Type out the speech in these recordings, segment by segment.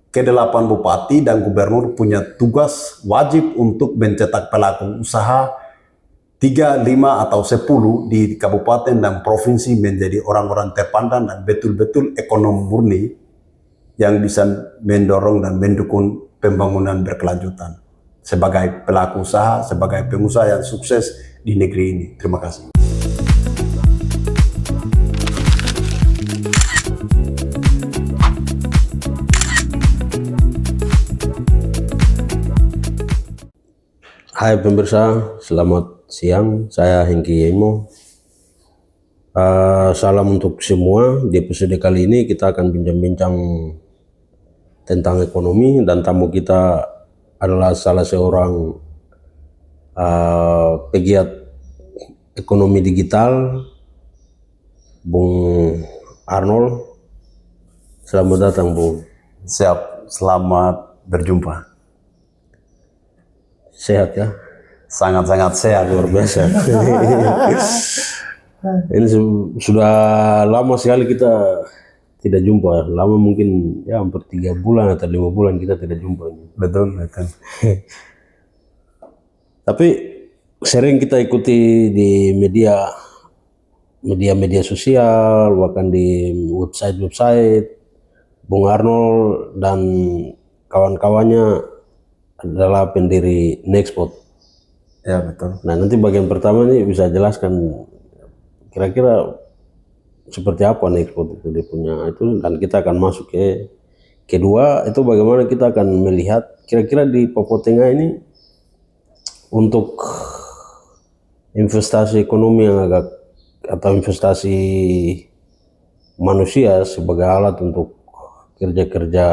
ke-8 bupati dan gubernur punya tugas wajib untuk mencetak pelaku usaha 3, 5, atau 10 di kabupaten dan provinsi menjadi orang-orang terpandang dan betul-betul ekonomi murni yang bisa mendorong dan mendukung pembangunan berkelanjutan sebagai pelaku usaha, sebagai pengusaha yang sukses di negeri ini. Terima kasih. Hai pemirsa, selamat siang. Saya Hengki Yemo. Salam untuk semua. Di episode kali ini kita akan bincang-bincang tentang ekonomi, dan tamu kita adalah salah seorang pegiat ekonomi digital, Bung Arnold. Selamat datang, Bung. Siap, selamat berjumpa. Sehat ya? Sangat-sangat sehat, Luar biasa. Ini sudah lama sekali kita tidak jumpa. Lama mungkin ya hampir 3 bulan atau 5 bulan kita tidak jumpa ini. Betul. Tapi sering kita ikuti di media sosial, bahkan di website Bung Arnold dan kawan-kawannya adalah pendiri Nextpot. Ya, betul. Nah, nanti bagian pertama ini bisa jelaskan kira-kira seperti apa Nextpot itu dia punya itu, dan kita akan masuk ke kedua itu bagaimana kita akan melihat kira-kira di Papua Tengah ini untuk investasi ekonomi yang atau investasi manusia sebagai alat untuk kerja-kerja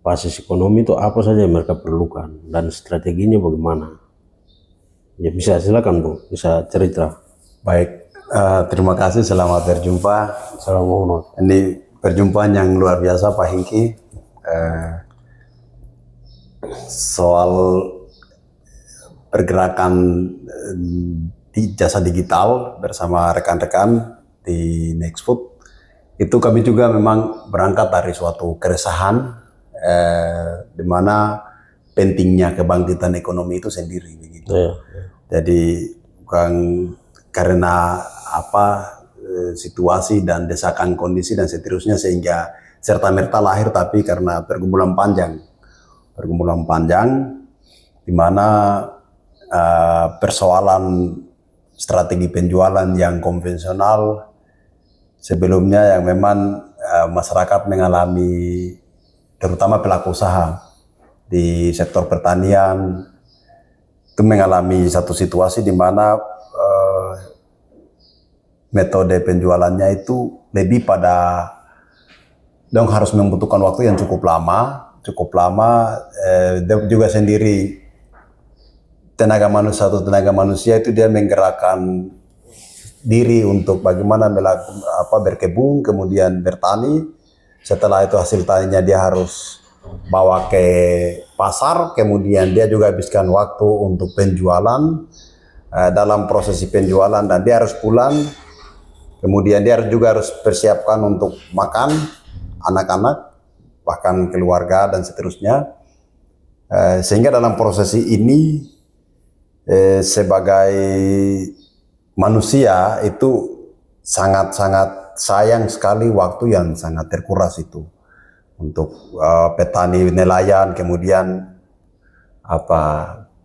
basis ekonomi itu apa saja yang mereka perlukan dan strateginya bagaimana. Ya bisa, silakan Bu, bisa cerita. Baik, terima kasih, selamat berjumpa. Assalamualaikum. Ini perjumpaan yang luar biasa Pak Hengki. Soal pergerakan di jasa digital bersama rekan-rekan di Nextpot, itu kami juga memang berangkat dari suatu keresahan di mana pentingnya kebangkitan ekonomi itu sendiri begitu. Jadi bukan karena situasi dan desakan kondisi dan seterusnya sehingga serta-merta lahir, tapi karena pergumulan panjang di mana persoalan strategi penjualan yang konvensional sebelumnya yang memang masyarakat mengalami, terutama pelaku usaha di sektor pertanian itu mengalami satu situasi di mana metode penjualannya itu lebih pada dong harus membutuhkan waktu yang cukup lama juga sendiri tenaga manusia itu dia menggerakkan diri untuk bagaimana berkebun, kemudian bertani. Setelah itu hasil taninya dia harus bawa ke pasar, kemudian dia juga habiskan waktu untuk penjualan. Dalam prosesi penjualan dan dia harus pulang, kemudian dia juga harus persiapkan untuk makan anak-anak, bahkan keluarga dan seterusnya. Sehingga dalam prosesi ini sebagai manusia itu sangat-sangat sayang sekali waktu yang sangat terkuras itu untuk petani nelayan, kemudian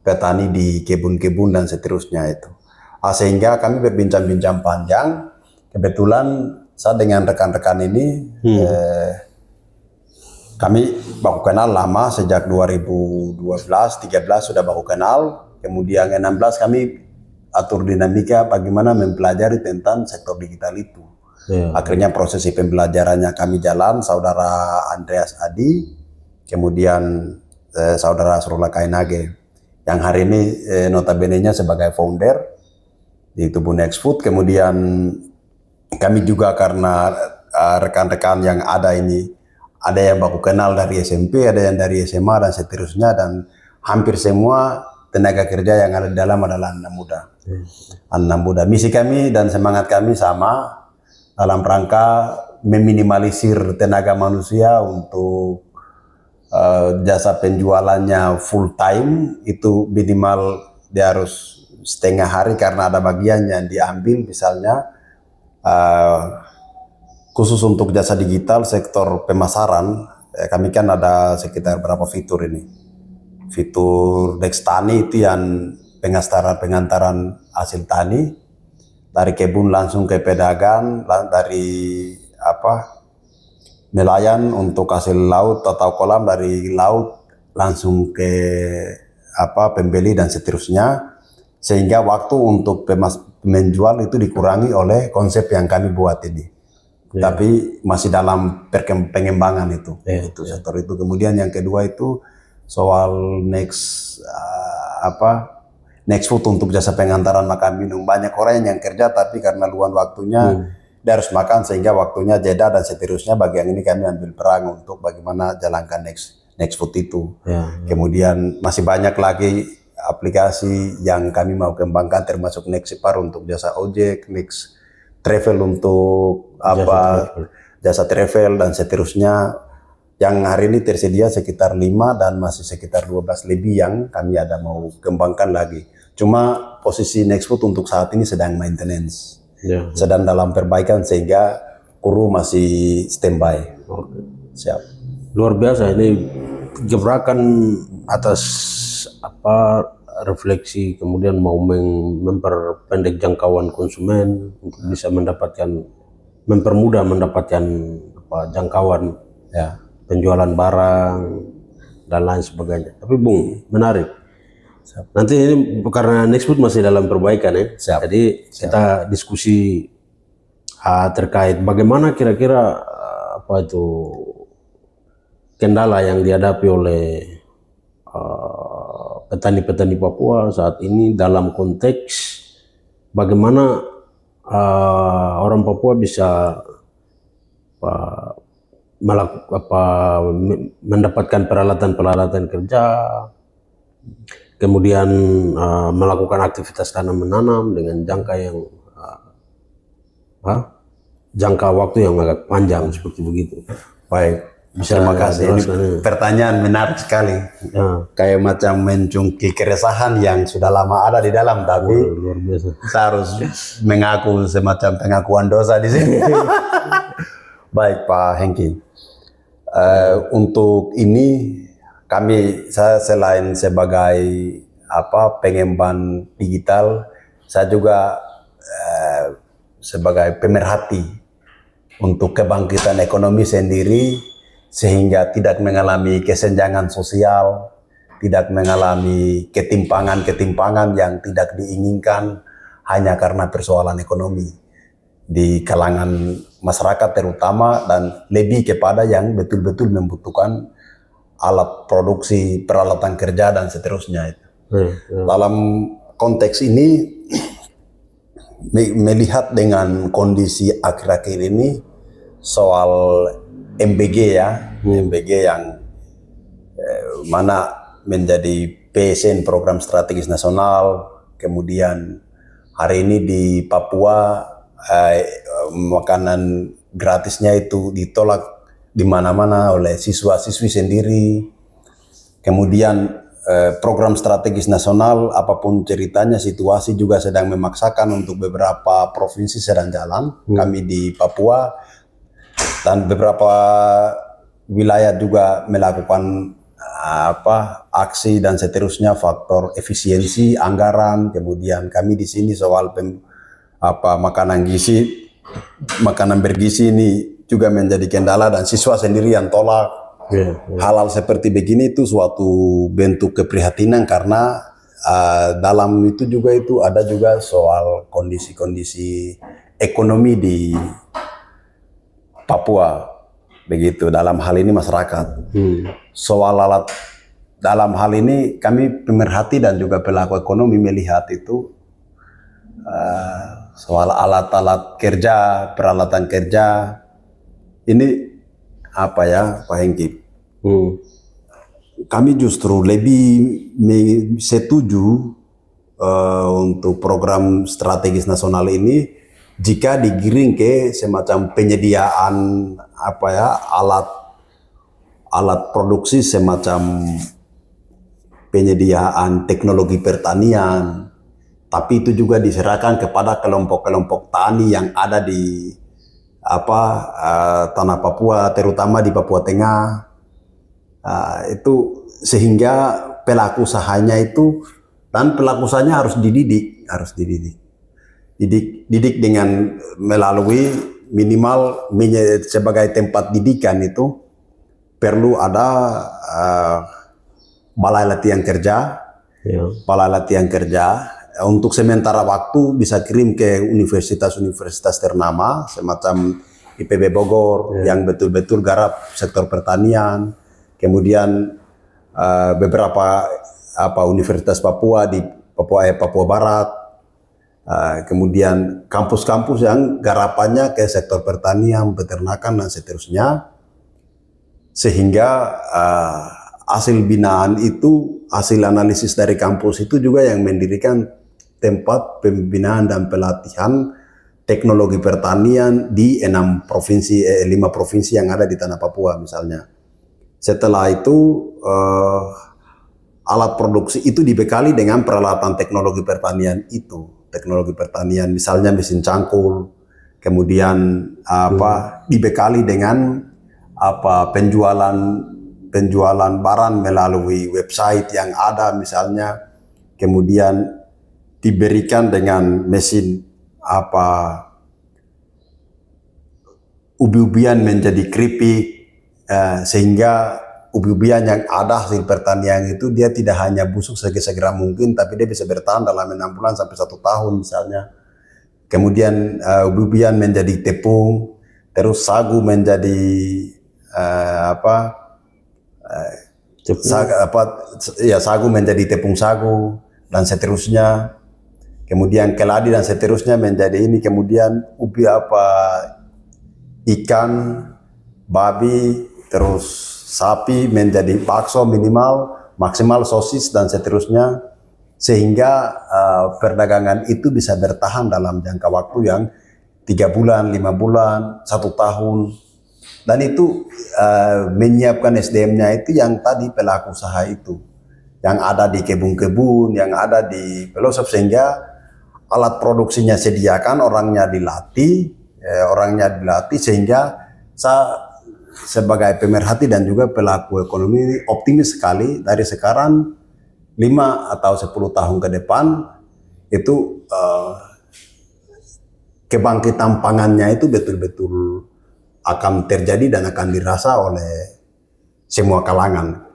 petani di kebun-kebun dan seterusnya itu. Sehingga kami berbincang-bincang panjang. Kebetulan saya dengan rekan-rekan ini kami baku kenal lama, sejak 2012-13 sudah baku kenal. Kemudian 16 kami atur dinamika bagaimana mempelajari tentang sektor digital itu. Akhirnya prosesi pembelajarannya kami jalan, saudara Andreas Adi, kemudian saudara Surula Kainage, yang hari ini notabene-nya sebagai founder di tubuh Nextpot. Kemudian kami juga karena rekan-rekan yang ada ini, ada yang baku kenal dari SMP, ada yang dari SMA dan seterusnya, dan hampir semua tenaga kerja yang ada di dalam adalah anak muda. Misi kami dan semangat kami sama, dalam rangka meminimalisir tenaga manusia untuk jasa penjualannya full time, itu minimal dia harus setengah hari karena ada bagian yang diambil, misalnya khusus untuk jasa digital sektor pemasaran. Kami kan ada sekitar berapa fitur ini, fitur Dextani itu yang pengantaran hasil tani dari kebun langsung ke pedagang, dari nelayan untuk hasil laut atau kolam, dari laut langsung ke pembeli dan seterusnya, sehingga waktu untuk menjual itu dikurangi oleh konsep yang kami buat ini. Tapi masih dalam pengembangan itu, itu sektor itu. Kemudian yang kedua itu soal next food untuk jasa pengantaran makan minum. Banyak orang yang kerja tapi karena luang waktunya dia harus makan, sehingga waktunya jeda dan seterusnya. Bagian ini kami ambil peran untuk bagaimana jalankan next food itu. Kemudian masih banyak lagi aplikasi yang kami mau kembangkan, termasuk Nexipar untuk jasa ojek, Next Travel untuk jasa travel dan seterusnya. Yang hari ini tersedia sekitar 5 dan masih sekitar 12 lebih yang kami ada mau kembangkan lagi. Cuma posisi Next Food untuk saat ini sedang maintenance. Sedang dalam perbaikan sehingga kru masih standby. Siap. Luar biasa ini gebrakan atas refleksi, kemudian mau memperpendek jangkauan konsumen untuk bisa mempermudah mendapatkan jangkauan penjualan barang dan lain sebagainya. Tapi Bung, menarik. Nanti ini karena Next Food masih dalam perbaikan ya. Jadi kita diskusi terkait bagaimana kira-kira kendala yang dihadapi oleh petani-petani Papua saat ini dalam konteks bagaimana orang Papua bisa mendapatkan peralatan kerja, kemudian melakukan aktivitas tanam menanam dengan jangka yang jangka waktu yang agak panjang seperti begitu. Baik, terima kasih. Ini pertanyaan menarik sekali. Kayak macam mencungkil keresahan yang sudah lama ada di dalam, tapi luar biasa. Saya harus mengaku semacam pengakuan dosa di sini. Baik Pak Hengki, untuk ini saya selain sebagai pengembang digital, saya juga sebagai pemerhati untuk kebangkitan ekonomi sendiri, sehingga tidak mengalami kesenjangan sosial, tidak mengalami ketimpangan yang tidak diinginkan hanya karena persoalan ekonomi di kalangan masyarakat terutama, dan lebih kepada yang betul-betul membutuhkan alat produksi, peralatan kerja dan seterusnya. Dalam konteks ini, melihat dengan kondisi akhir-akhir ini soal MBG MBG yang mana menjadi PSN Program Strategis Nasional, kemudian hari ini di Papua makanan gratisnya itu ditolak di mana-mana oleh siswa-siswi sendiri. Kemudian program strategis nasional, apapun ceritanya, situasi juga sedang memaksakan untuk beberapa provinsi sedang jalan. Kami di Papua dan beberapa wilayah juga melakukan aksi dan seterusnya, faktor efisiensi anggaran. Kemudian kami di sini soal makanan bergizi ini juga menjadi kendala, dan siswa sendiri yang tolak. Hal-hal seperti begini itu suatu bentuk keprihatinan, karena dalam itu juga ada juga soal kondisi-kondisi ekonomi di Papua, begitu. Dalam hal ini masyarakat. Soal alat, dalam hal ini kami pemerhati dan juga pelaku ekonomi melihat itu soal alat-alat kerja, peralatan kerja ini Pak Hengki, kami justru lebih setuju untuk program strategis nasional ini jika digiring ke semacam penyediaan alat produksi semacam penyediaan teknologi pertanian, tapi itu juga diserahkan kepada kelompok-kelompok tani yang ada di tanah Papua, terutama di Papua Tengah. Itu sehingga pelaku usahanya itu, dan pelaku usahanya harus dididik dengan melalui minimal sebagai tempat didikan itu perlu ada balai latihan kerja, balai latihan kerja. Untuk sementara waktu bisa kirim ke universitas-universitas ternama semacam IPB Bogor yang betul-betul garap sektor pertanian, kemudian beberapa universitas Papua di Papua Barat, kemudian kampus-kampus yang garapannya ke sektor pertanian, peternakan dan seterusnya, sehingga hasil binaan itu, hasil analisis dari kampus itu juga yang mendirikan tempat pembinaan dan pelatihan teknologi pertanian di 5 provinsi yang ada di tanah Papua misalnya. Setelah itu alat produksi itu dibekali dengan peralatan teknologi pertanian itu. Teknologi pertanian misalnya mesin cangkul, kemudian dibekali dengan penjualan barang melalui website yang ada misalnya, kemudian diberikan dengan mesin ubi-ubian menjadi keripik, sehingga ubi-ubian yang ada hasil pertanian itu dia tidak hanya busuk segera mungkin, tapi dia bisa bertahan dalam 6 bulan sampai 1 tahun misalnya. Kemudian ubi-ubian menjadi tepung, terus sagu menjadi sagu menjadi tepung sagu dan seterusnya. Kemudian keladi dan seterusnya menjadi ini, kemudian ubi ikan, babi, terus sapi menjadi bakso minimal, maksimal sosis dan seterusnya, sehingga perdagangan itu bisa bertahan dalam jangka waktu yang 3 bulan, 5 bulan, 1 tahun. Dan itu menyiapkan SDM-nya itu yang tadi pelaku usaha itu, yang ada di kebun-kebun, yang ada di pelosok, sehingga alat produksinya sediakan, orangnya dilatih sehingga saya sebagai pemerhati dan juga pelaku ekonomi optimis sekali dari sekarang 5 atau 10 tahun ke depan itu kebangkitan pangannya itu betul-betul akan terjadi dan akan dirasa oleh semua kalangan.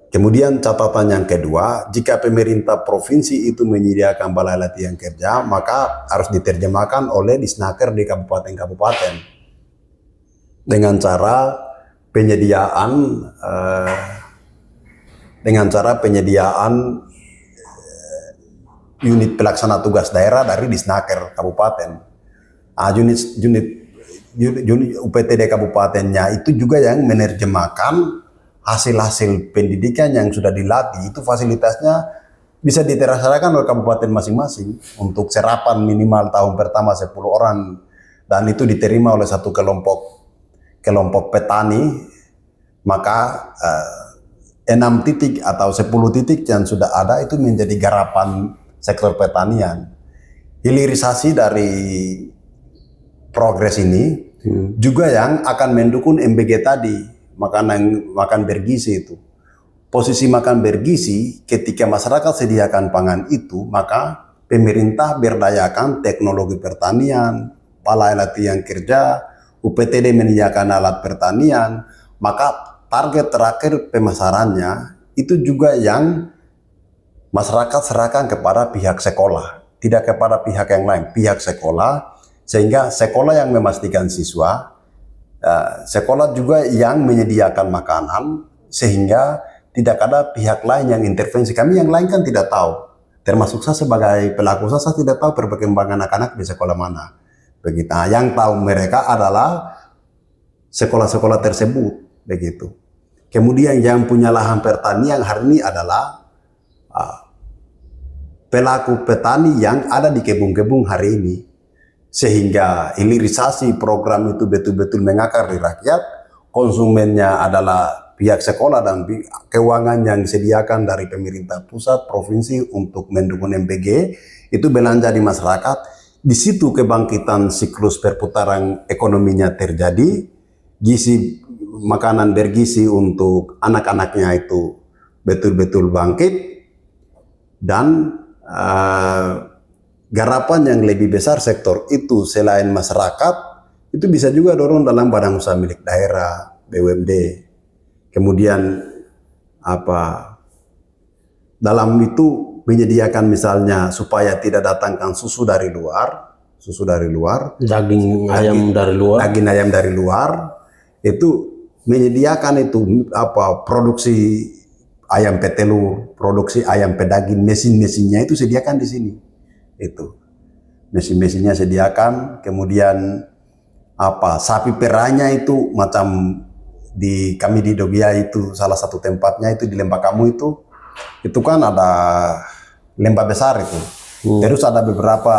Kemudian catatan yang kedua, jika pemerintah provinsi itu menyediakan balai latihan kerja, maka harus diterjemahkan oleh Disnaker di kabupaten-kabupaten dengan cara penyediaan unit pelaksana tugas daerah dari Disnaker kabupaten. Unit UPTD kabupatennya itu juga yang menerjemahkan hasil-hasil pendidikan yang sudah dilatih, itu fasilitasnya bisa diterasakan oleh kabupaten masing-masing untuk serapan minimal tahun pertama 10 orang, dan itu diterima oleh satu kelompok petani. Maka 6 titik atau 10 titik yang sudah ada itu menjadi garapan sektor pertanian. Hilirisasi dari progres ini juga yang akan mendukung MBG tadi, makan bergizi itu. Posisi makan bergizi, ketika masyarakat sediakan pangan itu, maka pemerintah berdayakan teknologi pertanian, balai latihan kerja, UPTD menyediakan alat pertanian, maka target terakhir pemasarannya itu juga yang masyarakat serahkan kepada pihak sekolah, tidak kepada pihak yang lain, pihak sekolah, sehingga sekolah yang memastikan siswa, sekolah juga yang menyediakan makanan, sehingga tidak ada pihak lain yang intervensi. Kami yang lain kan tidak tahu, termasuk saya sebagai pelaku usaha, saya tidak tahu perkembangan anak-anak di sekolah mana. Begitu. Nah, yang tahu mereka adalah sekolah-sekolah tersebut, begitu. Kemudian yang punya lahan pertanian hari ini adalah pelaku petani yang ada di kebun-kebun hari ini. sehingga hilirisasi program itu betul-betul mengakar di rakyat. Konsumennya adalah pihak sekolah dan keuangan yang disediakan dari pemerintah pusat, provinsi untuk mendukung MPG itu belanja di masyarakat. Di situ kebangkitan siklus perputaran ekonominya terjadi, gizi makanan bergizi untuk anak-anaknya itu betul-betul bangkit, dan garapan yang lebih besar sektor itu selain masyarakat itu bisa juga dorong dalam badan usaha milik daerah, BUMD. Kemudian dalam itu menyediakan misalnya supaya tidak datangkan susu dari luar, daging ayam dari luar, itu menyediakan itu produksi ayam petelur, produksi ayam pedaging, mesin-mesinnya itu sediakan di sini. Itu mesin-mesinnya sediakan, kemudian sapi perahnya itu macam kami di Dogya itu salah satu tempatnya itu di Lembah Kamu itu kan ada lembah besar itu. Terus ada beberapa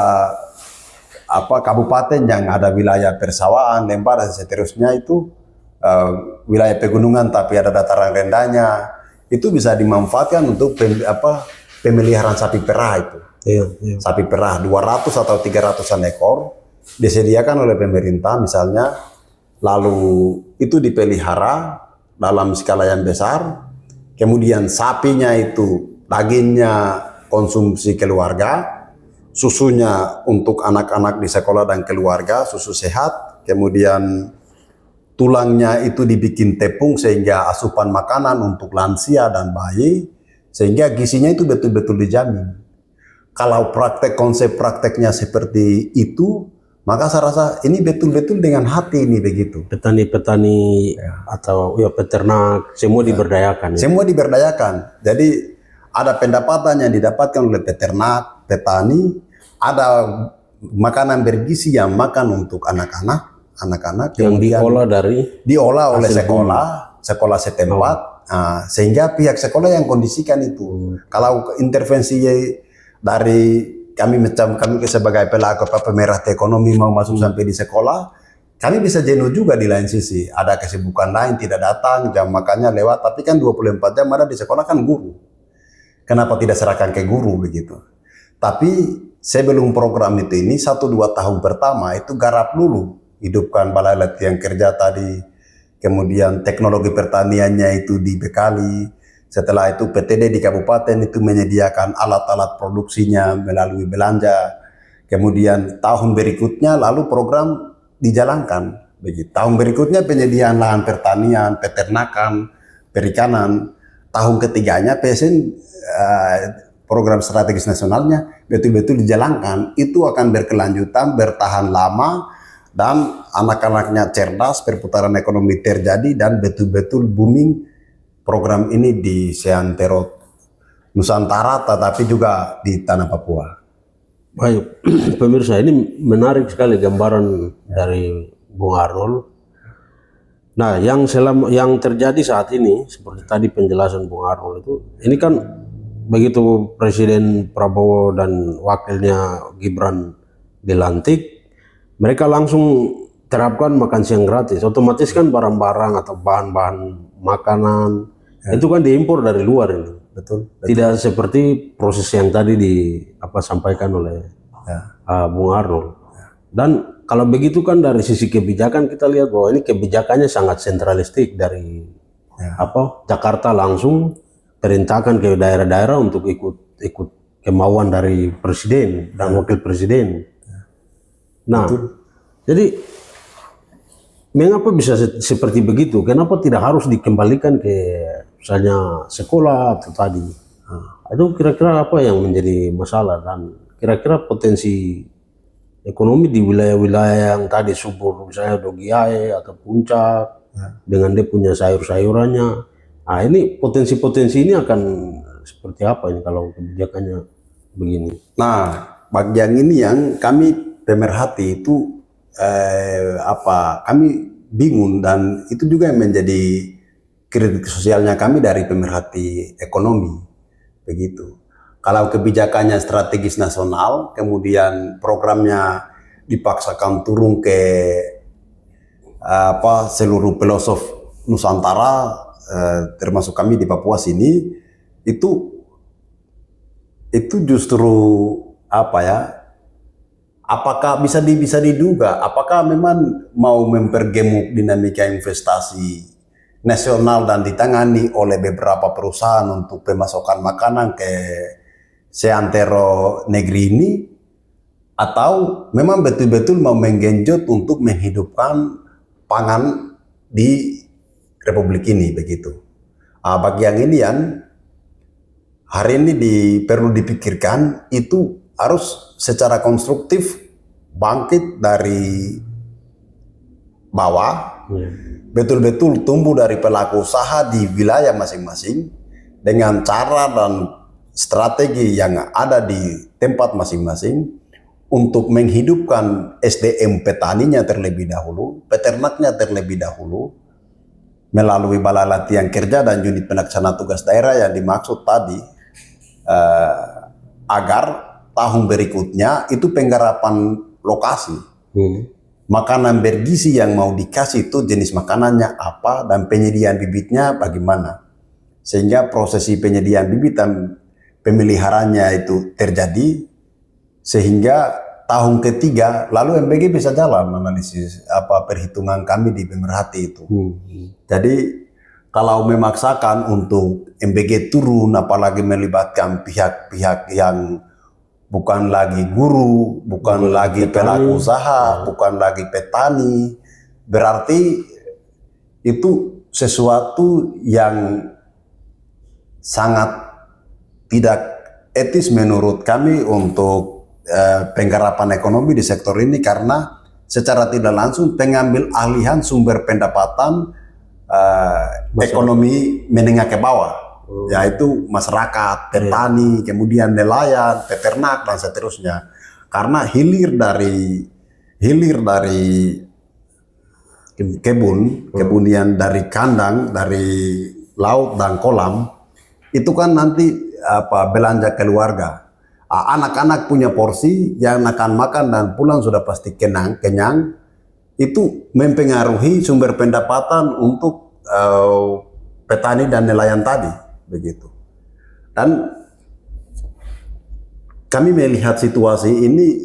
kabupaten yang ada wilayah persawahan, lembah dan seterusnya itu wilayah pegunungan tapi ada dataran rendahnya. Itu bisa dimanfaatkan untuk pemeliharaan sapi perah itu. Sapi perah 200 atau 300-an ekor disediakan oleh pemerintah misalnya, lalu itu dipelihara dalam skala yang besar, kemudian sapinya itu dagingnya konsumsi keluarga, susunya untuk anak-anak di sekolah dan keluarga, susu sehat, kemudian tulangnya itu dibikin tepung sehingga asupan makanan untuk lansia dan bayi, sehingga gizinya itu betul-betul dijamin. Kalau konsep prakteknya seperti itu, maka saya rasa ini betul-betul dengan hati ini begitu. Petani-petani atau peternak semua diberdayakan. Semua diberdayakan. Jadi ada pendapatan yang didapatkan oleh peternak, petani, ada makanan bergizi yang makan untuk anak-anak yang diolah oleh sekolah setempat, sehingga pihak sekolah yang kondisikan itu. Kalau intervensi dari kami sebagai pelaku pemerhati ekonomi mau masuk sampai di sekolah, kami bisa jenuh juga di lain sisi. Ada kesibukan lain, tidak datang, jam makannya lewat, tapi kan 24 jam ada di sekolah kan guru. Kenapa tidak serahkan ke guru begitu? Tapi sebelum program itu ini 1-2 tahun pertama itu garap dulu, hidupkan balai latihan kerja tadi, kemudian teknologi pertaniannya itu dibekali. Setelah itu PTD di kabupaten itu menyediakan alat-alat produksinya melalui belanja. Kemudian tahun berikutnya lalu program dijalankan. Begitu. Tahun berikutnya penyediaan lahan pertanian, peternakan, perikanan. Tahun ketiganya PSN program strategis nasionalnya betul-betul dijalankan. Itu akan berkelanjutan, bertahan lama, dan anak-anaknya cerdas, perputaran ekonomi terjadi, dan betul-betul booming program ini di seantero Nusantara, tetapi juga di tanah Papua. Baik, pemirsa, ini menarik sekali gambaran dari Bung Arnold. Nah, yang terjadi saat ini, seperti tadi penjelasan Bung Arnold itu, ini kan begitu Presiden Prabowo dan wakilnya Gibran dilantik, mereka langsung terapkan makan siang gratis. Otomatis kan barang-barang atau bahan-bahan makanan itu kan diimpor dari luar ini. Betul. Tidak seperti proses yang tadi sampaikan oleh Bung Arnold. Dan kalau begitu kan dari sisi kebijakan kita lihat bahwa ini kebijakannya sangat sentralistik dari Jakarta langsung perintahkan ke daerah-daerah untuk ikut kemauan dari presiden dan wakil presiden. Nah, jadi mengapa bisa seperti begitu? Kenapa tidak harus dikembalikan ke misalnya sekolah atau tadi? Itu kira-kira apa yang menjadi masalah, dan kira-kira potensi ekonomi di wilayah-wilayah yang tadi subur, misalnya Dogiyai atau Puncak, dengan dia punya sayur-sayurannya. Nah, ini potensi-potensi ini akan seperti apa ini kalau kebijakannya begini? Nah, bagian ini yang kami pemerhati itu kami bingung, dan itu juga yang menjadi kritik sosialnya kami dari pemerhati ekonomi begitu. Kalau kebijakannya strategis nasional, kemudian programnya dipaksakan turun ke seluruh pelosok Nusantara, termasuk kami di Papua sini, itu justru apakah bisa diduga apakah memang mau mempergemuk dinamika investasi nasional dan ditangani oleh beberapa perusahaan untuk pemasukan makanan ke seantero negeri ini, atau memang betul-betul mau menggenjot untuk menghidupkan pangan di Republik ini begitu. Bagi yang ini hari ini perlu dipikirkan, itu harus secara konstruktif bangkit dari bawah, betul-betul tumbuh dari pelaku usaha di wilayah masing-masing dengan cara dan strategi yang ada di tempat masing-masing untuk menghidupkan SDM petaninya terlebih dahulu, peternaknya terlebih dahulu, melalui Balai Latihan Kerja dan unit pelaksana tugas daerah yang dimaksud tadi, agar tahun berikutnya itu penggarapan lokasi. Makanan bergizi yang mau dikasih itu jenis makanannya apa dan penyediaan bibitnya bagaimana. Sehingga prosesi penyediaan bibit dan pemeliharaannya itu terjadi, sehingga tahun ketiga lalu MBG bisa jalan analisis perhitungan kami di Pemerhati itu. Jadi kalau memaksakan untuk MBG turun, apalagi melibatkan pihak-pihak yang bukan lagi guru, bukan lagi pelaku usaha, bukan lagi petani, berarti itu sesuatu yang sangat tidak etis menurut kami untuk penggarapan ekonomi di sektor ini, karena secara tidak langsung pengambil alihan sumber pendapatan ekonomi menengah ke bawah. Yaitu masyarakat, petani, kemudian nelayan, peternak dan seterusnya. Karena hilir dari kebun, kemudian dari kandang, dari laut dan kolam, itu kan nanti belanja keluarga. Anak-anak punya porsi yang akan makan dan pulang sudah pasti kenyang. Itu mempengaruhi sumber pendapatan untuk petani dan nelayan tadi. Begitu. Dan kami melihat situasi ini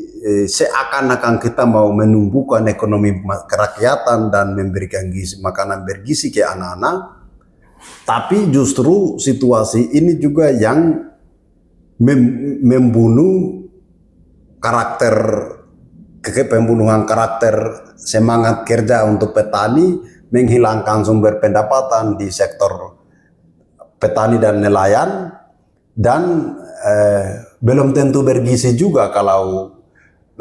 seakan-akan kita mau menumbuhkan ekonomi kerakyatan dan memberikan makanan bergizi ke anak-anak, tapi justru situasi ini juga yang membunuh pembunuhan karakter semangat kerja untuk petani, menghilangkan sumber pendapatan di sektor petani dan nelayan, dan belum tentu bergizi juga kalau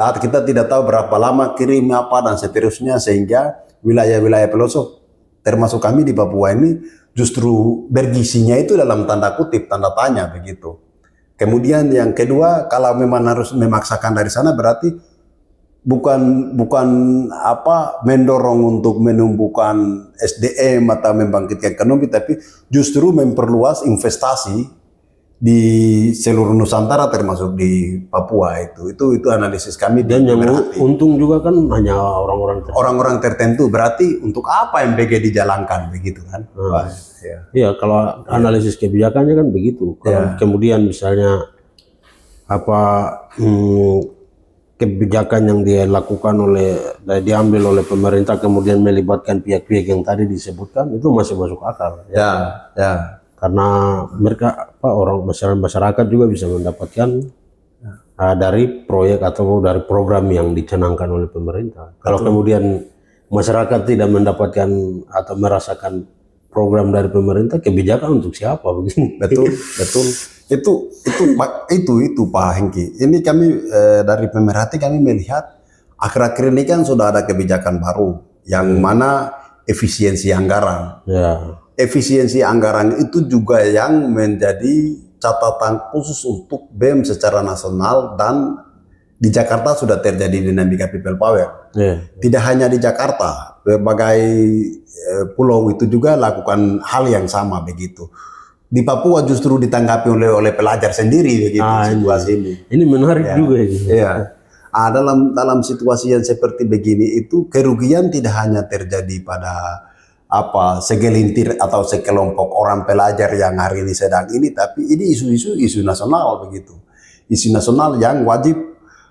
kita tidak tahu berapa lama kirim apa dan seterusnya, sehingga wilayah-wilayah pelosok termasuk kami di Papua ini justru bergizinya itu dalam tanda kutip, tanda tanya begitu. Kemudian yang kedua, kalau memang harus memaksakan dari sana, berarti bukan mendorong untuk menumbuhkan SDM atau membangkitkan ekonomi, tapi justru memperluas investasi di seluruh Nusantara termasuk di Papua. Itu analisis kami. Dan yang untung juga kan hanya orang-orang tertentu. Berarti untuk apa MBG dijalankan begitu kan? Iya, kalau analisis kebijakannya kan begitu. Kalau kemudian misalnya kebijakan yang diambil oleh pemerintah kemudian melibatkan pihak-pihak yang tadi disebutkan, itu masih masuk akal. Karena mereka masyarakat juga bisa mendapatkan dari proyek atau dari program yang dicanangkan oleh pemerintah. Kalau kemudian masyarakat tidak mendapatkan atau merasakan program dari pemerintah, kebijakan untuk siapa begini? Betul. Itu Pak Hengki. Ini kami dari Pemerhati kami melihat akhir-akhir ini kan sudah ada kebijakan baru yang mana efisiensi anggaran. Efisiensi anggaran itu juga yang menjadi catatan khusus untuk BEM secara nasional, dan di Jakarta sudah terjadi dinamika people power. Tidak hanya di Jakarta, berbagai pulau itu juga lakukan hal yang sama begitu. Di Papua justru ditanggapi oleh pelajar sendiri begitu situasi ini. Ini menarik juga ini. Iya. dalam situasi yang seperti begini itu kerugian tidak hanya terjadi pada segelintir atau sekelompok orang pelajar yang hari ini sedang ini, tapi ini isu nasional begitu. Isu nasional yang wajib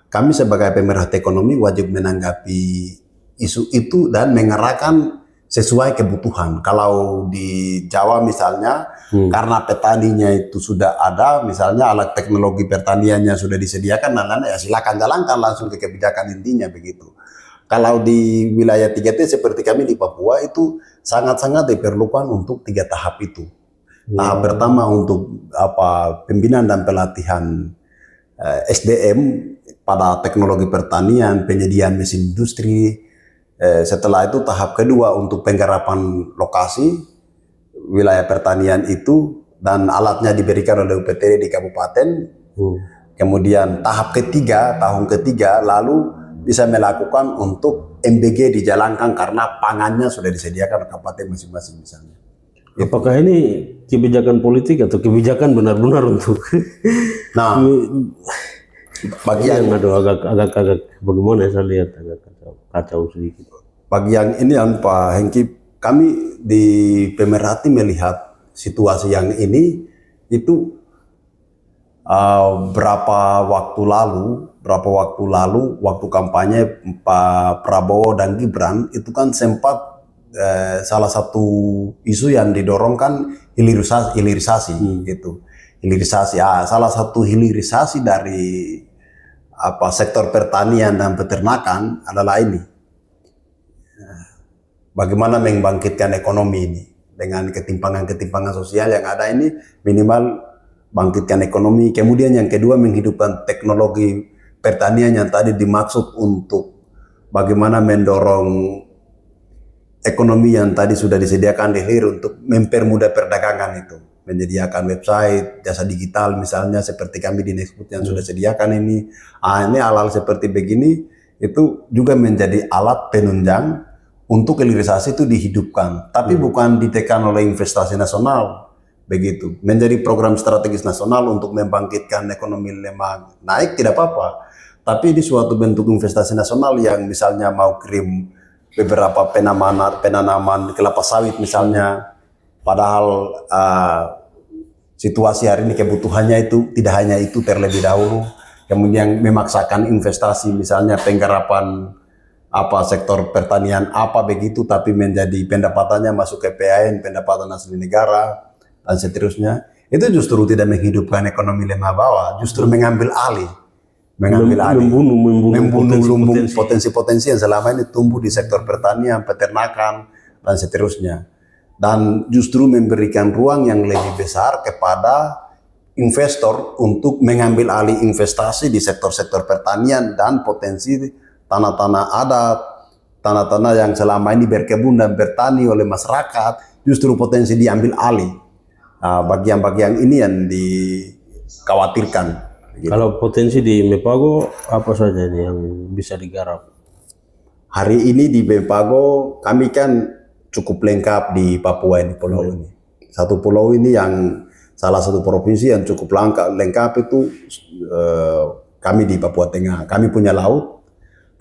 kami sebagai pemerhati ekonomi wajib menanggapi isu itu dan mengarahkan sesuai kebutuhan. Kalau di Jawa misalnya, karena petaninya itu sudah ada, misalnya alat teknologi pertaniannya sudah disediakan, ya silakan jalankan langsung ke kebijakan intinya begitu. Kalau di wilayah 3T seperti kami di Papua itu sangat-sangat diperlukan untuk 3 tahap itu. Tahap pertama untuk pembinaan dan pelatihan SDM pada teknologi pertanian, penyediaan mesin industri. Setelah itu tahap kedua untuk penggarapan lokasi wilayah pertanian itu dan alatnya diberikan oleh UPTD di kabupaten. Kemudian tahap ketiga, tahun ketiga lalu bisa melakukan untuk MBG dijalankan karena pangannya sudah disediakan kabupaten masing-masing misalnya. Apakah ini kebijakan politik atau kebijakan benar-benar untuk Nah, bagian agak bagaimana saya lihat agak kacau sedikit. Bagi yang ini Pak Hengki, kami di Pemerhati melihat situasi yang ini itu berapa waktu lalu waktu kampanye Pak Prabowo dan Gibran itu kan sempat salah satu isu yang didorongkan hilirisasi gitu. Hilirisasi, salah satu hilirisasi dari sektor pertanian dan peternakan adalah ini. Bagaimana membangkitkan ekonomi ini dengan ketimpangan-ketimpangan sosial yang ada ini, minimal bangkitkan ekonomi. Kemudian yang kedua menghidupkan teknologi pertanian yang tadi dimaksud untuk bagaimana mendorong ekonomi yang tadi sudah disediakan di hilir untuk mempermudah perdagangan itu. Menyediakan website, jasa digital misalnya seperti kami di Nextfood yang sudah sediakan ini. Ini hal-hal seperti begini itu juga menjadi alat penunjang untuk hilirisasi itu dihidupkan, tapi bukan ditekan oleh investasi nasional, begitu. Menjadi program strategis nasional untuk membangkitkan ekonomi lemah naik tidak apa-apa, tapi di suatu bentuk investasi nasional yang misalnya mau kirim beberapa penanaman kelapa sawit misalnya, padahal situasi hari ini kebutuhannya itu tidak hanya itu terlebih dahulu, kemudian memaksakan investasi misalnya penggarapan sektor pertanian begitu, tapi menjadi pendapatannya masuk ke PAN, pendapatan asli negara dan seterusnya, itu justru tidak menghidupkan ekonomi lemah bawah, justru mengambil alih, membunuh potensi-potensi yang selama ini tumbuh di sektor pertanian, peternakan dan seterusnya, dan justru memberikan ruang yang lebih besar kepada investor untuk mengambil alih investasi di sektor-sektor pertanian dan potensi tanah-tanah adat, tanah-tanah yang selama ini berkebun dan bertani oleh masyarakat, justru potensi diambil alih. Bagian-bagian ini yang dikhawatirkan. Gitu. Kalau potensi di Mepago, apa saja ini yang bisa digarap? Hari ini di Mepago, kami kan cukup lengkap di Papua ini, pulau ini. Satu pulau ini yang salah satu provinsi yang cukup lengkap itu kami di Papua Tengah. Kami punya laut,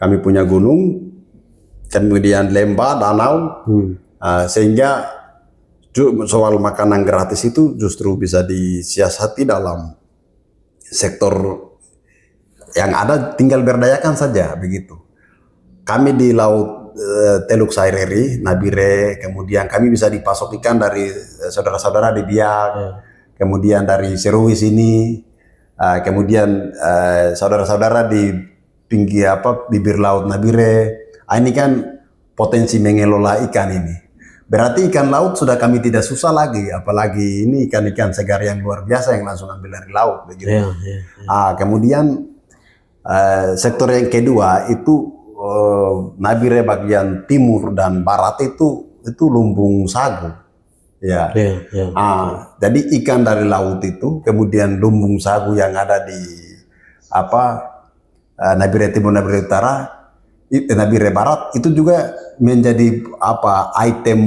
kami punya gunung, kemudian lembah, danau, sehingga soal makanan gratis itu justru bisa disiasati dalam sektor yang ada, tinggal berdayakan saja begitu. Kami di laut Teluk Saireri, Nabire, kemudian kami bisa dipasok ikan dari saudara-saudara di Biak, kemudian dari Seruis ini, kemudian saudara-saudara di pinggir bibir laut Nabire. Ini kan potensi mengelola ikan ini. Berarti ikan laut sudah kami tidak susah lagi, apalagi ini ikan-ikan segar yang luar biasa yang langsung ambil dari laut begitu. Kemudian sektor yang kedua itu Nabire bagian timur dan barat itu lumbung sagu. Jadi ikan dari laut itu, kemudian lumbung sagu yang ada di Nabire Timur, Nabire Utara, Nabire Barat itu juga menjadi item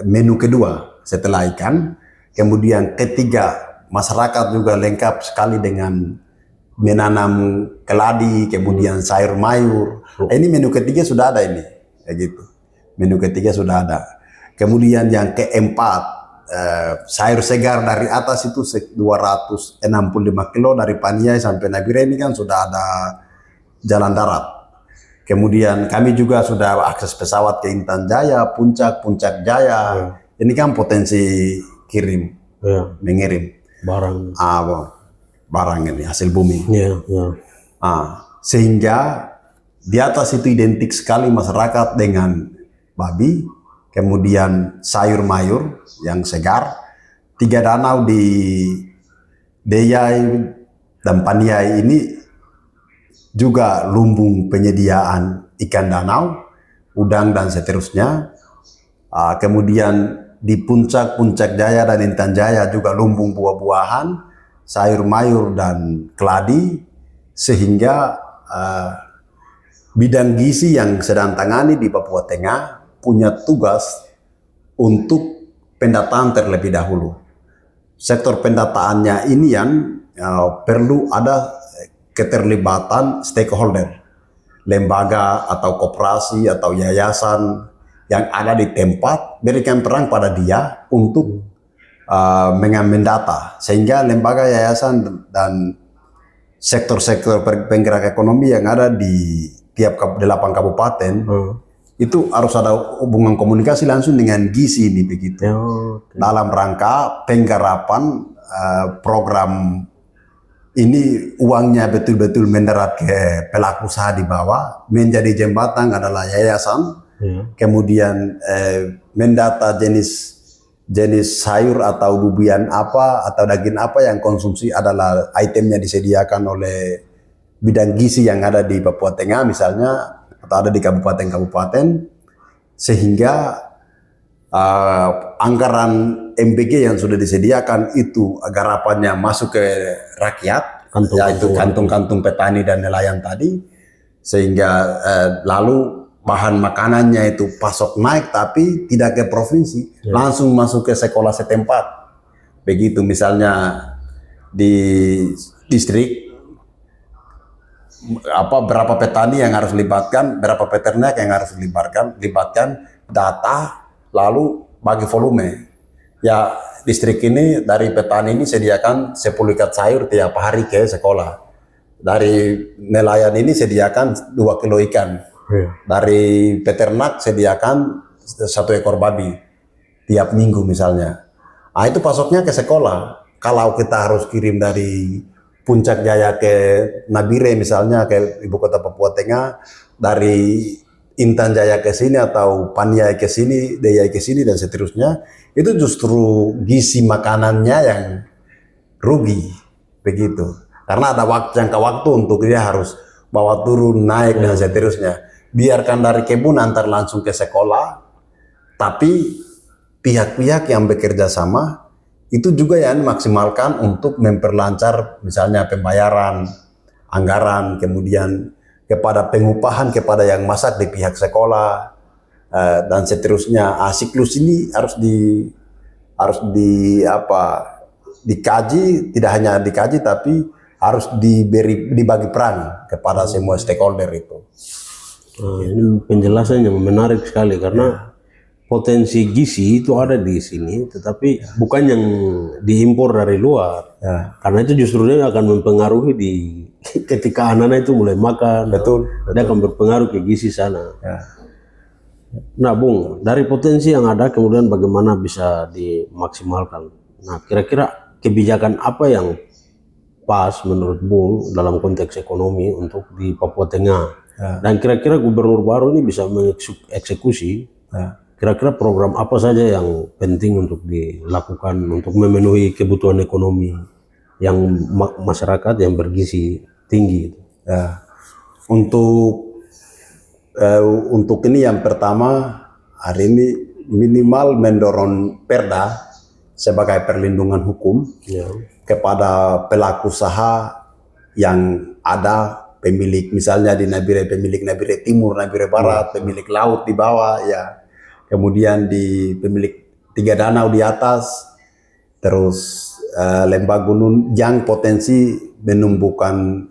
menu kedua setelah ikan. Kemudian ketiga, masyarakat juga lengkap sekali dengan menanam keladi, kemudian sayur mayur. Ini menu ketiga sudah ada ini, kayak gitu. Menu ketiga sudah ada. Kemudian yang keempat, sayur segar dari atas itu 265 kilo dari Paniai sampai Nabire ini kan sudah ada jalan darat. Kemudian kami juga sudah akses pesawat ke Intan Jaya, Puncak Jaya. Ini kan potensi kirim, mengirim barang. Barang ini hasil bumi. Ya. Sehingga di atas itu identik sekali masyarakat dengan babi, kemudian sayur mayur yang segar, 3 danau di Deyai dan Paniai ini juga lumbung penyediaan ikan danau, udang dan seterusnya. Kemudian di Puncak Jaya dan Intan Jaya juga lumbung buah-buahan, sayur mayur dan keladi, sehingga bidang gizi yang sedang tangani di Papua Tengah punya tugas untuk pendataan terlebih dahulu. Sektor pendataannya ini yang perlu ada keterlibatan stakeholder, lembaga atau koperasi atau yayasan yang ada di tempat berikan peran pada dia untuk mengambil data, sehingga lembaga, yayasan dan sektor-sektor penggerak ekonomi yang ada di tiap 8 kabupaten itu harus ada hubungan komunikasi langsung dengan gizi ini begitu. Dalam rangka penggarapan program ini, uangnya betul-betul mendarat ke pelaku usaha di bawah, menjadi jembatan adalah yayasan. Kemudian mendata jenis sayur atau bubian apa atau daging apa yang konsumsi adalah itemnya disediakan oleh bidang gizi yang ada di Papua Tengah misalnya, atau ada di kabupaten-kabupaten, sehingga anggaran MBG yang sudah disediakan itu garapannya masuk ke rakyat, yaitu kantung-kantung petani dan nelayan tadi, sehingga lalu bahan makanannya itu pasok naik tapi tidak ke provinsi, langsung masuk ke sekolah setempat. Begitu misalnya di distrik berapa petani yang harus libatkan, berapa peternak yang harus libatkan data, lalu bagi volume. Ya distrik ini dari petani ini sediakan 10 ikat sayur tiap hari ke sekolah. Dari nelayan ini sediakan 2 kilo ikan. Dari peternak sediakan 1 ekor babi tiap minggu misalnya. Itu pasoknya ke sekolah. Kalau kita harus kirim dari Puncak Jaya ke Nabire misalnya, ke ibu kota Papua Tengah, dari Intan Jaya ke sini atau Paniai ke sini, Deyai ke sini dan seterusnya, itu justru gizi makanannya yang rugi begitu. Karena ada jangka waktu untuk dia harus bawa turun, naik dan seterusnya. Biarkan dari kebun antar langsung ke sekolah, tapi pihak-pihak yang bekerja sama itu juga yang maksimalkan untuk memperlancar misalnya pembayaran anggaran, kemudian kepada pengupahan kepada yang masak di pihak sekolah dan seterusnya. Siklus ini harus dikaji, tidak hanya dikaji tapi harus dibagi peran kepada semua stakeholder itu. Ini penjelasannya menarik sekali karena potensi gizi itu ada di sini, tetapi bukan yang diimpor dari luar. Karena itu justru dia akan mempengaruhi ketika anak-anak itu mulai makan. Betul. Dia akan berpengaruh ke gizi sana. Nah, Bung, dari potensi yang ada kemudian bagaimana bisa dimaksimalkan? Nah, kira-kira kebijakan apa yang pas menurut Bung dalam konteks ekonomi untuk di Papua Tengah? Dan kira-kira gubernur baru ini bisa mengeksekusi kira-kira program apa saja yang penting untuk dilakukan untuk memenuhi kebutuhan ekonomi yang masyarakat yang bergizi tinggi. Untuk ini yang pertama, hari ini minimal mendorong perda sebagai perlindungan hukum kepada pelaku usaha yang ada, pemilik misalnya di Nabire, pemilik Nabire Timur, Nabire Barat, pemilik laut di bawah, kemudian di pemilik 3 danau di atas, terus lembah gunung yang potensi menumbuhkan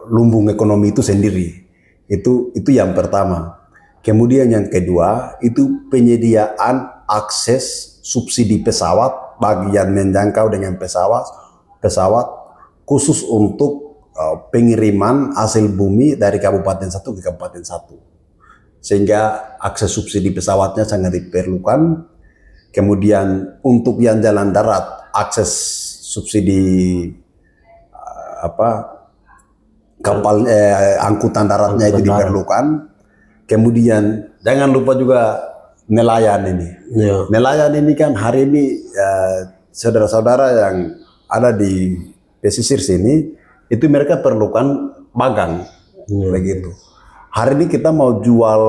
lumbung ekonomi itu sendiri. Itu yang pertama. Kemudian yang kedua itu penyediaan akses subsidi pesawat bagi yang menjangkau dengan pesawat khusus untuk pengiriman hasil bumi dari kabupaten satu ke kabupaten satu. Sehingga akses subsidi pesawatnya sangat diperlukan. Kemudian untuk yang jalan darat akses subsidi kapal angkutan daratnya itu diperlukan. Kemudian jangan lupa juga nelayan ini. Ya. Nelayan ini kan hari ini saudara-saudara yang ada di pesisir sini itu mereka perlukan magang, begitu. Hari ini kita mau jual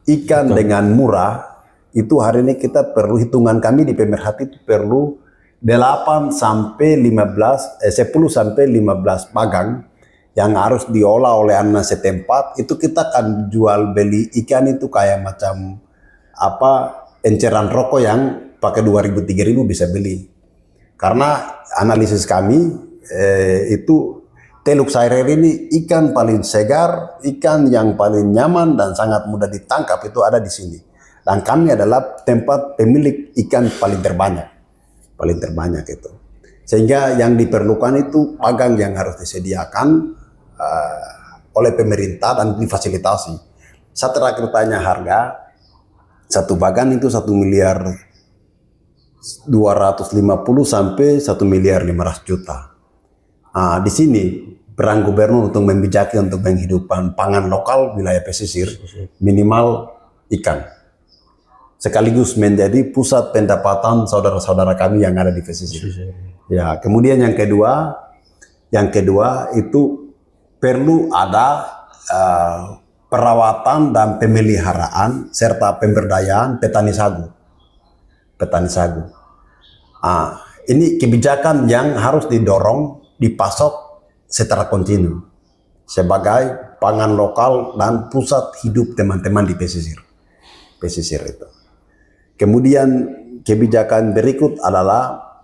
ikan dengan murah, itu hari ini kita perlu, hitungan kami di Pemerhati itu perlu 10 sampai 15 magang yang harus diolah oleh anak setempat. Itu kita akan jual beli ikan itu kayak macam enceran rokok yang pakai 2.000-3.000 bisa beli. Karena analisis kami itu Teluk Saireri ini ikan paling segar, ikan yang paling nyaman dan sangat mudah ditangkap itu ada di sini. Dan kami adalah tempat pemilik ikan paling terbanyak itu. Sehingga yang diperlukan itu magang yang harus disediakan oleh pemerintah dan difasilitasi. Saya terakhir tanya harga, satu bagan itu 1.250.000.000 sampai 1.500.000.000. Di sini peran gubernur untuk membijaki untuk menghidupkan pangan lokal wilayah pesisir minimal ikan, sekaligus menjadi pusat pendapatan saudara-saudara kami yang ada di pesisir. Ya, kemudian yang kedua itu perlu ada perawatan dan pemeliharaan serta pemberdayaan petani sagu. Ini kebijakan yang harus didorong, dipasok secara kontinu sebagai pangan lokal dan pusat hidup teman-teman di pesisir itu. Kemudian kebijakan berikut adalah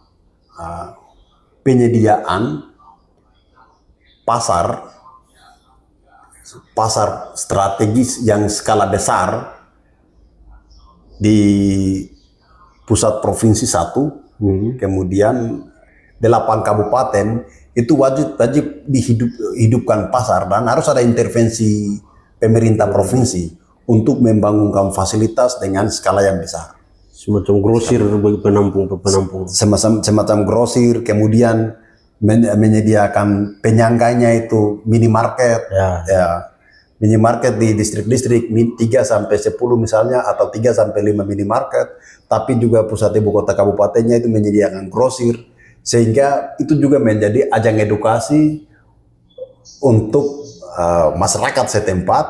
penyediaan pasar strategis yang skala besar di pusat provinsi 1, kemudian 8 kabupaten itu wajib dihidupkan pasar dan harus ada intervensi pemerintah provinsi untuk membangunkan fasilitas dengan skala yang besar. Semacam grosir bagi penampung. Semacam grosir, kemudian menyediakan penyangganya itu minimarket, minimarket di distrik-distrik 3-10 misalnya, atau 3-5 minimarket, tapi juga pusat ibu kota kabupatennya itu menyediakan grosir, sehingga itu juga menjadi ajang edukasi untuk masyarakat setempat,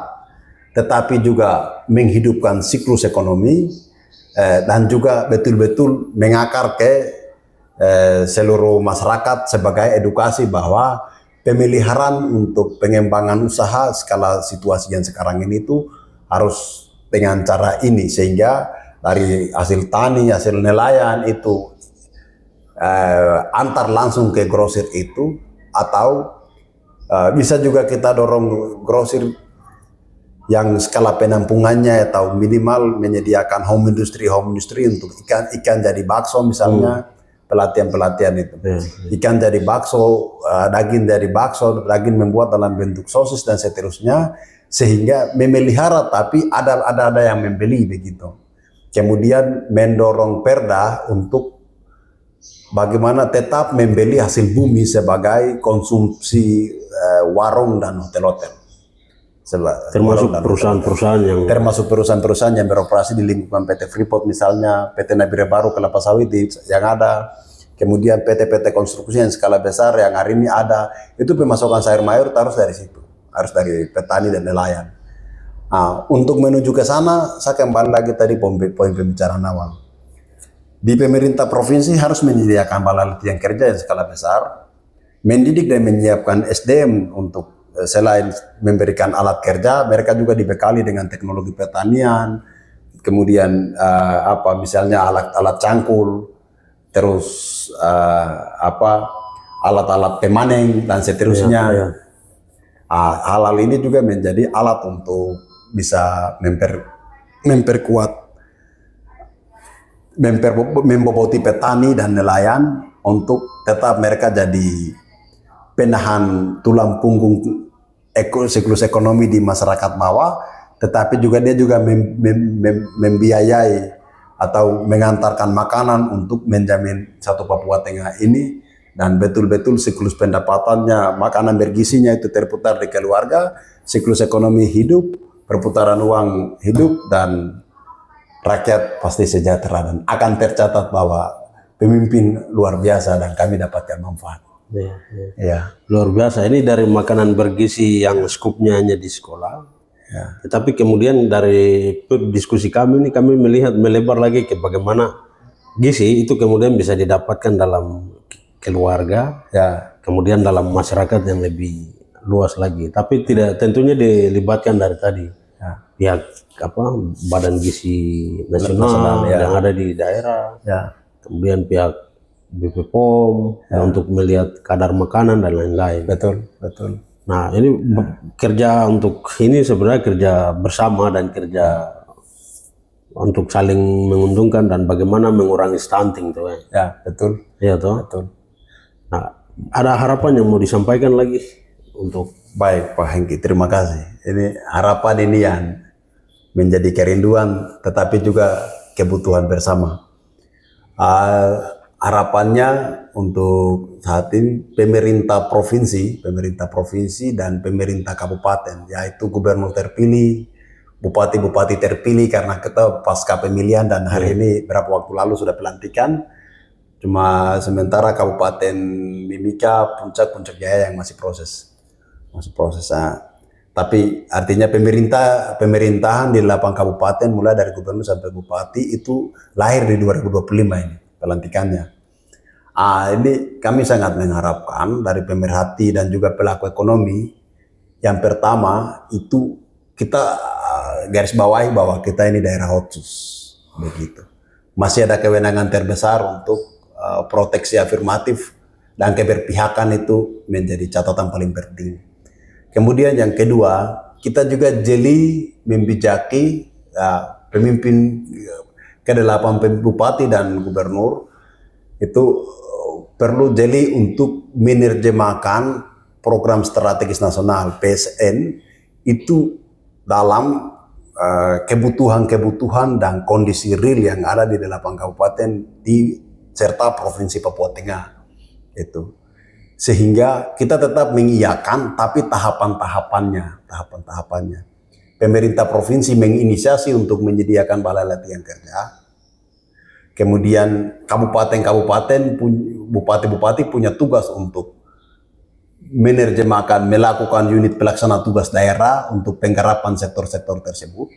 tetapi juga menghidupkan siklus ekonomi dan juga betul-betul mengakar ke seluruh masyarakat sebagai edukasi bahwa pemeliharaan untuk pengembangan usaha skala situasi yang sekarang ini itu harus dengan cara ini, sehingga dari hasil tani, hasil nelayan itu antar langsung ke grosir itu, atau bisa juga kita dorong grosir yang skala penampungannya atau minimal menyediakan home industry untuk ikan jadi bakso misalnya. Pelatihan itu. Ikan jadi bakso, daging dari bakso, daging membuat dalam bentuk sosis dan seterusnya, sehingga memelihara tapi ada yang membeli begitu. Kemudian mendorong Perda untuk bagaimana tetap membeli hasil bumi sebagai konsumsi warung dan hotel-hotel. Termasuk perusahaan-perusahaan yang beroperasi di lingkungan PT Freeport misalnya, PT Nabire Baru Kelapa Sawit yang ada, kemudian PT-PT konstruksi yang skala besar yang hari ini ada, itu pemasukan sayur mayur harus dari situ, harus dari petani dan nelayan. Untuk menuju ke sana, saya kembali lagi tadi poin pembicaraan awal. Di pemerintah provinsi harus menyediakan latihan kerja yang skala besar, mendidik dan menyiapkan SDM untuk selain memberikan alat kerja, mereka juga dibekali dengan teknologi pertanian, kemudian misalnya alat cangkul, terus alat-alat pemanen dan seterusnya. Ya. Hal-hal ini juga menjadi alat untuk bisa memboboti petani dan nelayan untuk tetap mereka jadi penahan tulang punggung siklus ekonomi di masyarakat bawah, tetapi juga dia juga membiayai atau mengantarkan makanan untuk menjamin satu Papua Tengah ini, dan betul-betul siklus pendapatannya, makanan bergizinya itu terputar di keluarga, siklus ekonomi hidup, perputaran uang hidup, dan rakyat pasti sejahtera dan akan tercatat bahwa pemimpin luar biasa dan kami dapatkan manfaat. Ya. Luar biasa. Ini dari makanan bergizi yang skupnya hanya di sekolah. Ya. Tetapi kemudian dari diskusi kami ini kami melebar lagi ke bagaimana gizi itu kemudian bisa didapatkan dalam keluarga, Ya. kemudian dalam masyarakat yang lebih luas lagi. Tapi tidak tentunya dilibatkan dari tadi pihak Badan Gizi Nasional yang ada di daerah, kemudian pihak BP POM untuk melihat kadar makanan dan lain-lain. Betul. Nah ini kerja untuk ini sebenarnya kerja bersama dan kerja untuk saling menguntungkan dan bagaimana mengurangi stunting tuh. Ya, betul. Iya toh. Betul. Nah ada harapan yang mau disampaikan lagi untuk. Baik Pak Hengki, terima kasih. Ini harapan ini yang menjadi kerinduan tetapi juga kebutuhan bersama. Harapannya untuk saat ini pemerintah provinsi dan pemerintah kabupaten, yaitu gubernur terpilih, bupati-bupati terpilih, karena kita pasca pemilihan dan hari ini berapa waktu lalu sudah pelantikan. Cuma sementara Kabupaten Mimika, Puncak Jaya yang masih proses. Tapi artinya pemerintahan di 8 kabupaten mulai dari gubernur sampai bupati itu lahir di 2025 ini pelantikannya. Ini kami sangat mengharapkan dari pemerhati dan juga pelaku ekonomi. Yang pertama itu kita garis bawahi bahwa kita ini daerah otsus, begitu. Masih ada kewenangan terbesar untuk proteksi afirmatif dan keberpihakan itu menjadi catatan paling penting. Kemudian yang kedua, kita juga jeli membijaki pemimpin ke-8 bupati dan gubernur itu perlu jeli untuk menerjemahkan program strategis nasional PSN itu dalam kebutuhan dan kondisi real yang ada di 8 kabupaten serta Provinsi Papua Tengah itu. Sehingga kita tetap mengiyakan, tapi tahapan-tahapannya. Pemerintah provinsi menginisiasi untuk menyediakan balai latihan kerja. Kemudian kabupaten-kabupaten, bupati-bupati punya tugas untuk menerjemahkan, melakukan unit pelaksana tugas daerah untuk penggarapan sektor-sektor tersebut.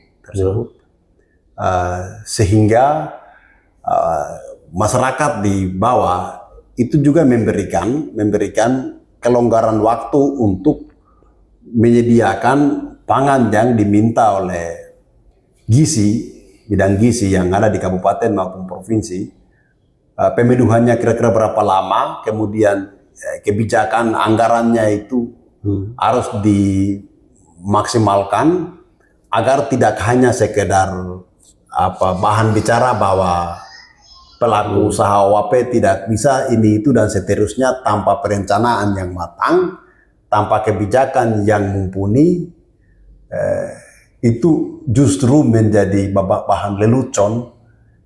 Sehingga masyarakat di bawah itu juga memberikan kelonggaran waktu untuk menyediakan pangan yang diminta oleh bidang gizi yang ada di kabupaten maupun provinsi. Pemenuhannya kira-kira berapa lama, kemudian kebijakan anggarannya itu harus dimaksimalkan agar tidak hanya sekedar bahan bicara bahwa pelaku usaha OAP tidak bisa ini itu dan seterusnya tanpa perencanaan yang matang, tanpa kebijakan yang mumpuni, itu justru menjadi bahan lelucon,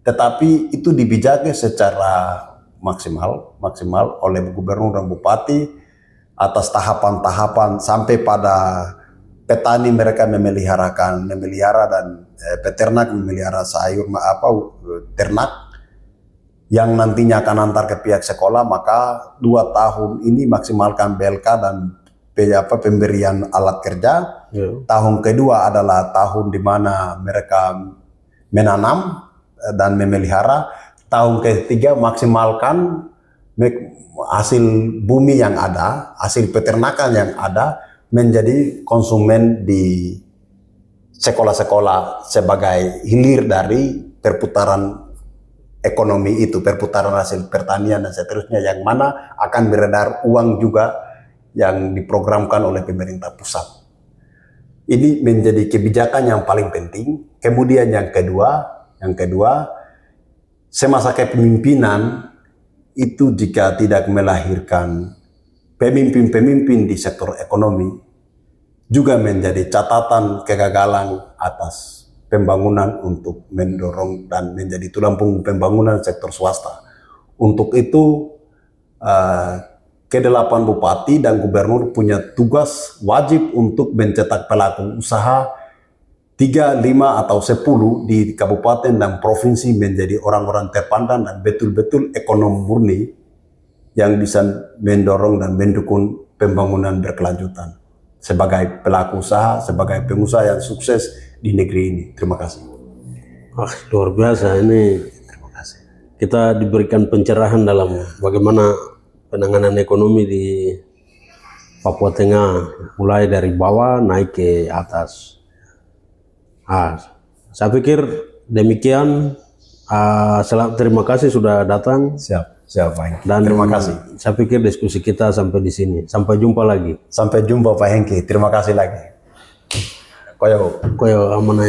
tetapi itu dibijaki secara maksimal oleh gubernur dan bupati atas tahapan-tahapan sampai pada petani mereka memelihara dan peternak memelihara sayur ternak yang nantinya akan antar ke pihak sekolah. Maka 2 tahun ini maksimalkan BLK dan pemberian alat kerja. Tahun kedua adalah tahun di mana mereka menanam dan memelihara. Tahun ketiga maksimalkan hasil bumi yang ada, hasil peternakan yang ada menjadi konsumen di sekolah-sekolah sebagai hilir dari perputaran ekonomi itu, perputaran hasil pertanian dan seterusnya, yang mana akan beredar uang juga yang diprogramkan oleh pemerintah pusat. Ini menjadi kebijakan yang paling penting. Kemudian yang kedua, semasa kepemimpinan itu jika tidak melahirkan pemimpin-pemimpin di sektor ekonomi, juga menjadi catatan kegagalan atas pembangunan untuk mendorong dan menjadi tulang punggung pembangunan sektor swasta. Untuk itu, ke-8 bupati dan gubernur punya tugas wajib untuk mencetak pelaku usaha 3, 5, atau 10 di kabupaten dan provinsi menjadi orang-orang terpandang dan betul-betul ekonom murni yang bisa mendorong dan mendukung pembangunan berkelanjutan sebagai pelaku usaha, sebagai pengusaha yang sukses di negeri ini. Terima kasih. Wah, luar biasa ini. Terima kasih. Kita diberikan pencerahan dalam bagaimana penanganan ekonomi di Papua Tengah, mulai dari bawah naik ke atas. Saya pikir demikian. Terima kasih sudah datang. Siap Pak Hengki. Dan Terima kasih. Saya pikir diskusi kita sampai di sini. Sampai jumpa lagi. Sampai jumpa Pak Hengki. Terima kasih lagi. Koyo Koyo amanah.